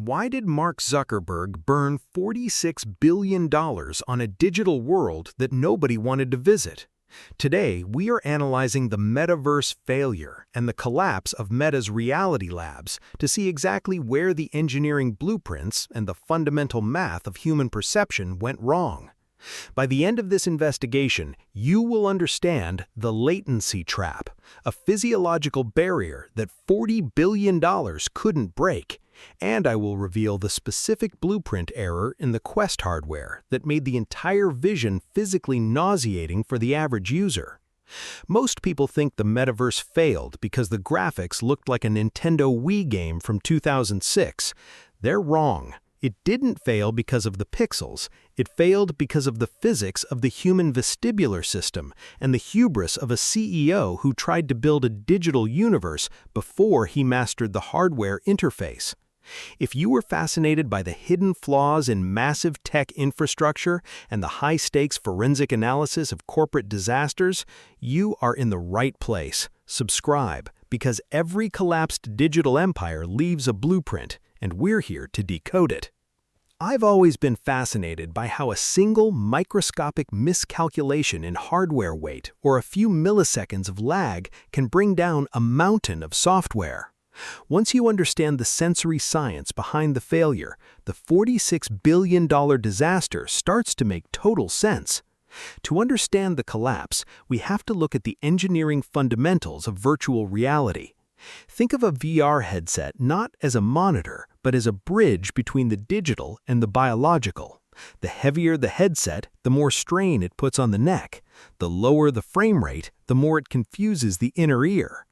Why did Mark Zuckerberg burn $46 billion on a digital world that nobody wanted to visit? Today, we are analyzing the Metaverse failure and the collapse of Meta's reality labs to see exactly where the engineering blueprints and the fundamental math of human perception went wrong. By the end of this investigation, you will understand the latency trap, a physiological barrier that $40 billion couldn't break, and I will reveal the specific blueprint error in the Quest hardware that made the entire vision physically nauseating for the average user. Most people think the Metaverse failed because the graphics looked like a Nintendo Wii game from 2006. They're wrong. It didn't fail because of the pixels. It failed because of the physics of the human vestibular system and the hubris of a CEO who tried to build a digital universe before he mastered the hardware interface. If you were fascinated by the hidden flaws in massive tech infrastructure and the high-stakes forensic analysis of corporate disasters, you are in the right place. Subscribe, because every collapsed digital empire leaves a blueprint, and we're here to decode it. I've always been fascinated by how a single microscopic miscalculation in hardware weight or a few milliseconds of lag can bring down a mountain of software. Once you understand the sensory science behind the failure, the $46 billion disaster starts to make total sense. To understand the collapse, we have to look at the engineering fundamentals of virtual reality. Think of a VR headset not as a monitor, but as a bridge between the digital and the biological. The heavier the headset, the more strain it puts on the neck. The lower the frame rate, the more it confuses the inner ear.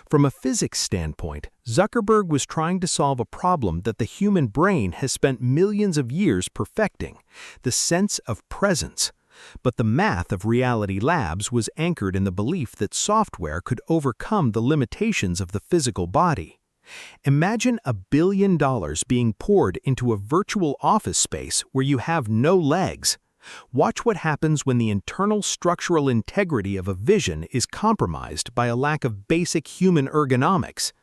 From a physics standpoint, Zuckerberg was trying to solve a problem that the human brain has spent millions of years perfecting: the sense of presence. But the math of Reality Labs was anchored in the belief that software could overcome the limitations of the physical body. Imagine $1 billion being poured into a virtual office space where you have no legs. Watch what happens when the internal structural integrity of a vision is compromised by a lack of basic human ergonomics.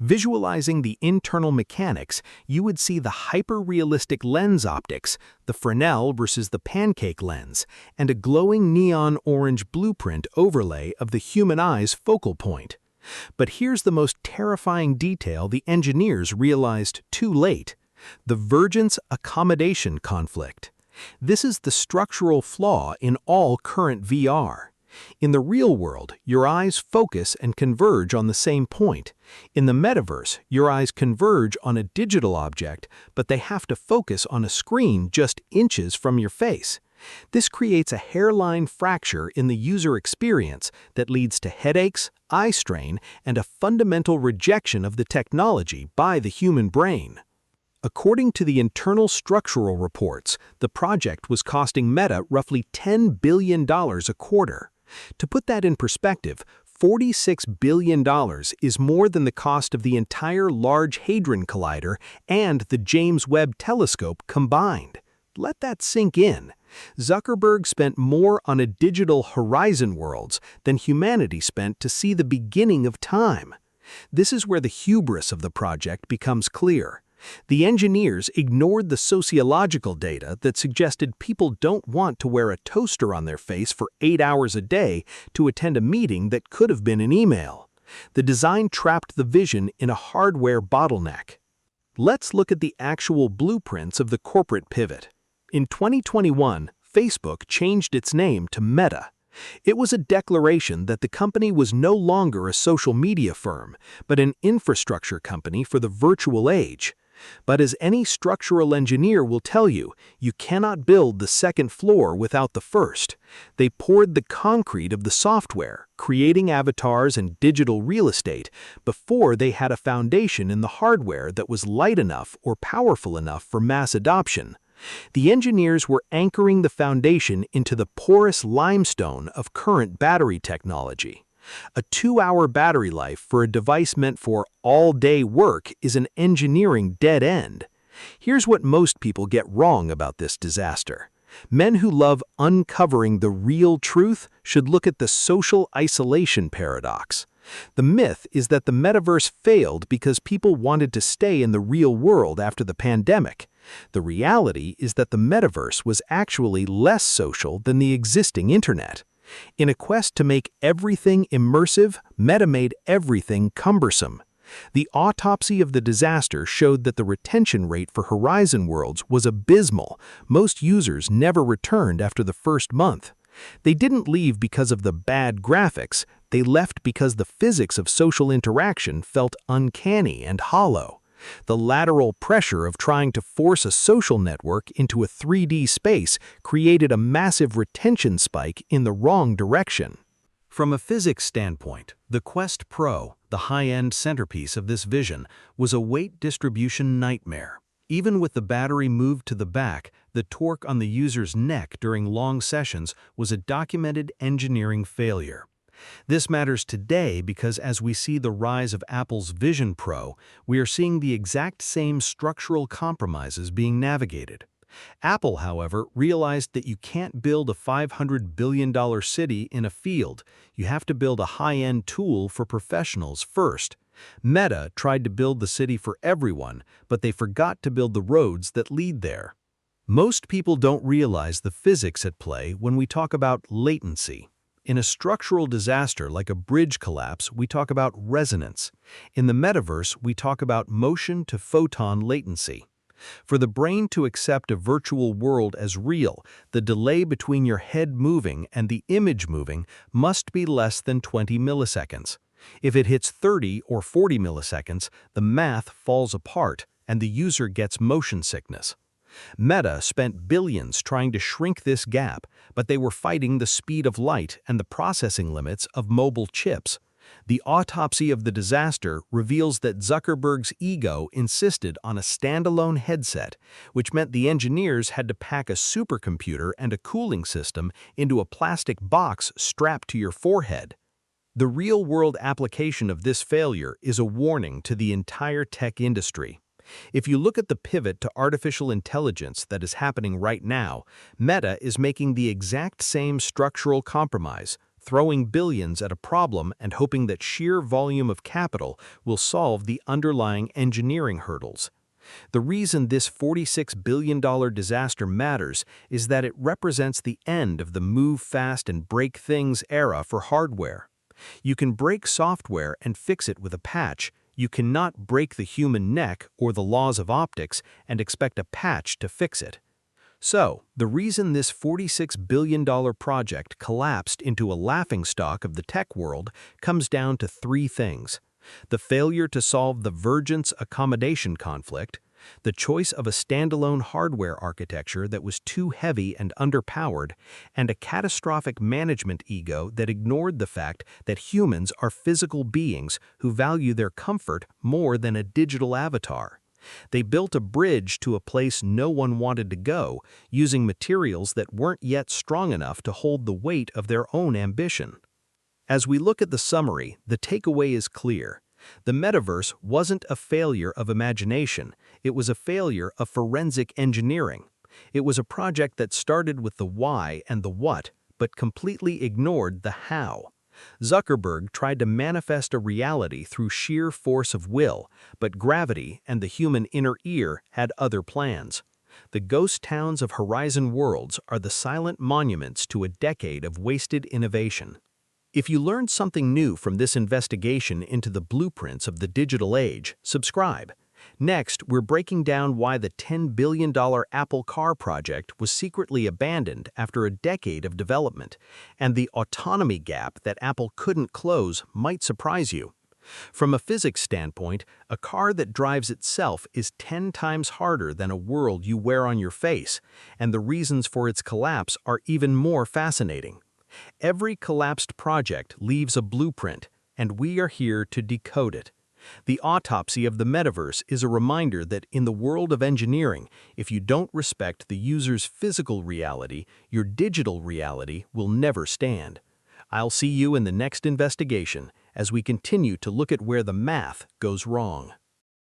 Visualizing the internal mechanics, you would see the hyper-realistic lens optics, the Fresnel versus the pancake lens, and a glowing neon orange blueprint overlay of the human eye's focal point. But here's the most terrifying detail the engineers realized too late: the Vergence-Accommodation Conflict. This is the structural flaw in all current VR. In the real world, your eyes focus and converge on the same point. In the metaverse, your eyes converge on a digital object, but they have to focus on a screen just inches from your face. This creates a hairline fracture in the user experience that leads to headaches, eye strain, and a fundamental rejection of the technology by the human brain. According to the internal structural reports, the project was costing Meta roughly $10 billion a quarter. To put that in perspective, $46 billion is more than the cost of the entire Large Hadron Collider and the James Webb Telescope combined. Let that sink in. Zuckerberg spent more on a digital Horizon Worlds than humanity spent to see the beginning of time. This is where the hubris of the project becomes clear. The engineers ignored the sociological data that suggested people don't want to wear a toaster on their face for 8 hours a day to attend a meeting that could have been an email. The design trapped the vision in a hardware bottleneck. Let's look at the actual blueprints of the corporate pivot. In 2021, Facebook changed its name to Meta. It was a declaration that the company was no longer a social media firm, but an infrastructure company for the virtual age. But as any structural engineer will tell you, you cannot build the second floor without the first. They poured the concrete of the software, creating avatars and digital real estate, before they had a foundation in the hardware that was light enough or powerful enough for mass adoption. The engineers were anchoring the foundation into the porous limestone of current battery technology. A 2-hour battery life for a device meant for all-day work is an engineering dead end. Here's what most people get wrong about this disaster. Men who love uncovering the real truth should look at the social isolation paradox. The myth is that the metaverse failed because people wanted to stay in the real world after the pandemic. The reality is that the metaverse was actually less social than the existing internet. In a quest to make everything immersive, Meta made everything cumbersome. The autopsy of the disaster showed that the retention rate for Horizon Worlds was abysmal. Most users never returned after the first month. They didn't leave because of the bad graphics, they left because the physics of social interaction felt uncanny and hollow. The lateral pressure of trying to force a social network into a 3D space created a massive retention spike in the wrong direction. From a physics standpoint, the Quest Pro, the high-end centerpiece of this vision, was a weight distribution nightmare. Even with the battery moved to the back, the torque on the user's neck during long sessions was a documented engineering failure. This matters today because as we see the rise of Apple's Vision Pro, we are seeing the exact same structural compromises being navigated. Apple, however, realized that you can't build a $500 billion city in a field. You have to build a high-end tool for professionals first. Meta tried to build the city for everyone, but they forgot to build the roads that lead there. Most people don't realize the physics at play when we talk about latency. In a structural disaster like a bridge collapse, we talk about resonance. In the metaverse, we talk about motion-to-photon latency. For the brain to accept a virtual world as real, the delay between your head moving and the image moving must be less than 20 milliseconds. If it hits 30 or 40 milliseconds, the math falls apart and the user gets motion sickness. Meta spent billions trying to shrink this gap, but they were fighting the speed of light and the processing limits of mobile chips. The autopsy of the disaster reveals that Zuckerberg's ego insisted on a standalone headset, which meant the engineers had to pack a supercomputer and a cooling system into a plastic box strapped to your forehead. The real-world application of this failure is a warning to the entire tech industry. If you look at the pivot to artificial intelligence that is happening right now, Meta is making the exact same structural compromise, throwing billions at a problem and hoping that sheer volume of capital will solve the underlying engineering hurdles. The reason this $46 billion disaster matters is that it represents the end of the move fast and break things era for hardware. You can break software and fix it with a patch. You cannot break the human neck or the laws of optics and expect a patch to fix it. So, the reason this $46 billion project collapsed into a laughingstock of the tech world comes down to three things: the failure to solve the Vergence-Accommodation Conflict, the choice of a standalone hardware architecture that was too heavy and underpowered, and a catastrophic management ego that ignored the fact that humans are physical beings who value their comfort more than a digital avatar. They built a bridge to a place no one wanted to go, using materials that weren't yet strong enough to hold the weight of their own ambition. As we look at the summary, the takeaway is clear. The metaverse wasn't a failure of imagination, it was a failure of forensic engineering. It was a project that started with the why and the what, but completely ignored the how. Zuckerberg tried to manifest a reality through sheer force of will, but gravity and the human inner ear had other plans. The ghost towns of Horizon Worlds are the silent monuments to a decade of wasted innovation. If you learned something new from this investigation into the blueprints of the digital age, subscribe. Next, we're breaking down why the $10 billion Apple car project was secretly abandoned after a decade of development, and the autonomy gap that Apple couldn't close might surprise you. From a physics standpoint, a car that drives itself is 10 times harder than a world you wear on your face, and the reasons for its collapse are even more fascinating. Every collapsed project leaves a blueprint, and we are here to decode it. The autopsy of the metaverse is a reminder that in the world of engineering, if you don't respect the user's physical reality, your digital reality will never stand. I'll see you in the next investigation as we continue to look at where the math goes wrong.